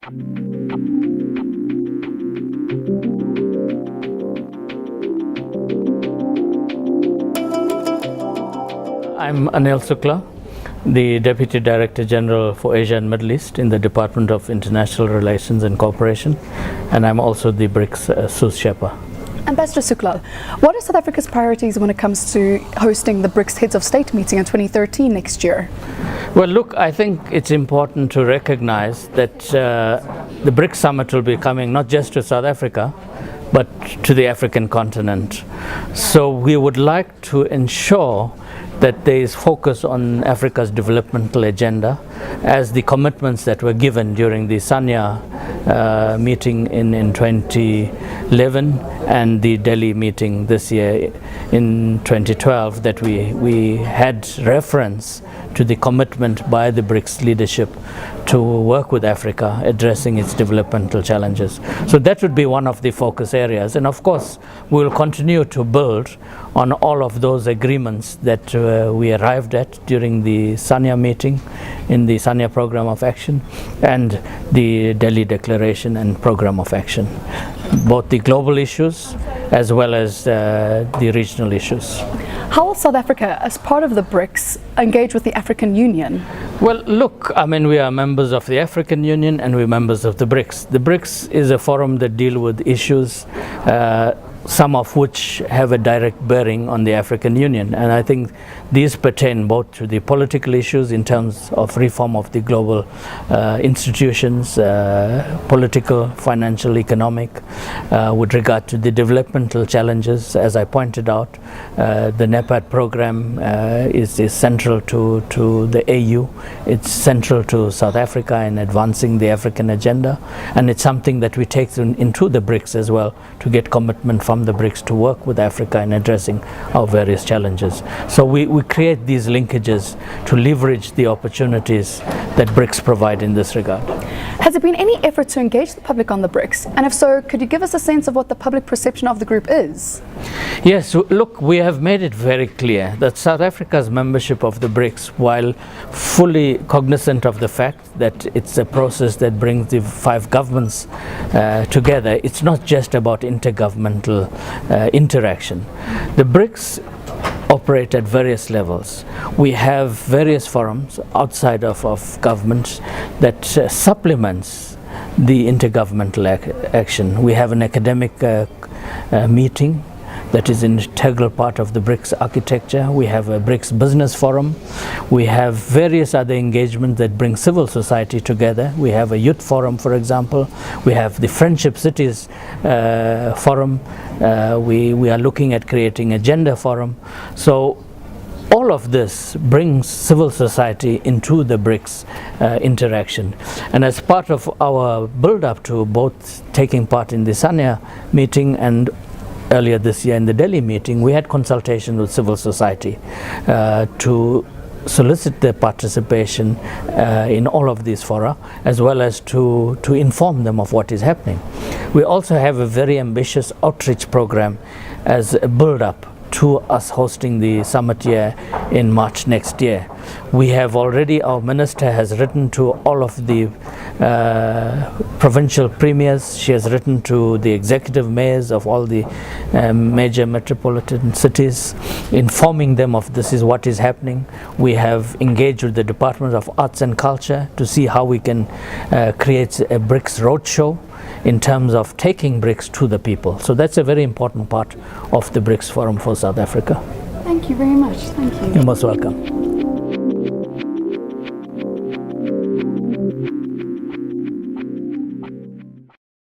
I'm Anil Sooklal, the Deputy Director General for Asia and Middle East in the Department of International Relations and Cooperation, and I'm also the BRICS Sous Sherpa. Ambassador Sooklal, what are South Africa's priorities when it comes to hosting the BRICS Heads of State meeting in 2013 next year? Well, look, I think it's important to recognize that the BRICS Summit will be coming not just to South Africa, but to the African continent. So we would like to ensure that there is focus on Africa's developmental agenda, as the commitments that were given during the Sanya meeting in 2011 and the Delhi meeting this year in 2012, that we had reference to the commitment by the BRICS leadership to work with Africa addressing its developmental challenges. So that would be one of the focus areas, and of course we will continue to build on all of those agreements that we arrived at during the Sanya meeting, in the Sanya Program of Action and the Delhi Declaration and Program of Action, both the global issues as well as the regional issues. How will South Africa, as part of the BRICS, engage with the African Union? Well, look, I mean, we are members of the African Union and we're members of the BRICS. The BRICS is a forum that deal with issues, some of which have a direct bearing on the African Union, and I think these pertain both to the political issues in terms of reform of the global institutions, political, financial, economic, with regard to the developmental challenges. As I pointed out, the NEPAD program is central to the AU. It's central to South Africa in advancing the African agenda, and it's something that we take into the BRICS as well, to get commitment from the BRICS to work with Africa in addressing our various challenges. So we create these linkages to leverage the opportunities that BRICS provide in this regard. Has there been any effort to engage the public on the BRICS? And if so, could you give us a sense of what the public perception of the group is? Yes, look, we have made it very clear that South Africa's membership of the BRICS, while fully cognizant of the fact that it's a process that brings the 5 governments together, it's not just about intergovernmental interaction. The BRICS operate at various levels. We have various forums outside of governments that supplements the intergovernmental action. We have an academic meeting that is an integral part of the BRICS architecture. We have a BRICS business forum. We have various other engagements that bring civil society together. We have a youth forum, for example. We have the Friendship Cities forum. We are looking at creating a gender forum. So all of this brings civil society into the BRICS interaction. And as part of our build-up to both taking part in the Sanya meeting and earlier this year in the Delhi meeting, we had consultation with civil society to solicit their participation in all of these fora, as well as to inform them of what is happening. We also have a very ambitious outreach program as a build-up to us hosting the summit here in March next year. We have already, our minister has written to all of the provincial premiers. She has written to the executive mayors of all the major metropolitan cities, informing them of this is what is happening. We have engaged with the Department of Arts and Culture to see how we can create a BRICS roadshow in terms of taking BRICS to the people. So that's a very important part of the BRICS Forum for South Africa. Thank you very much. Thank you. You're most welcome.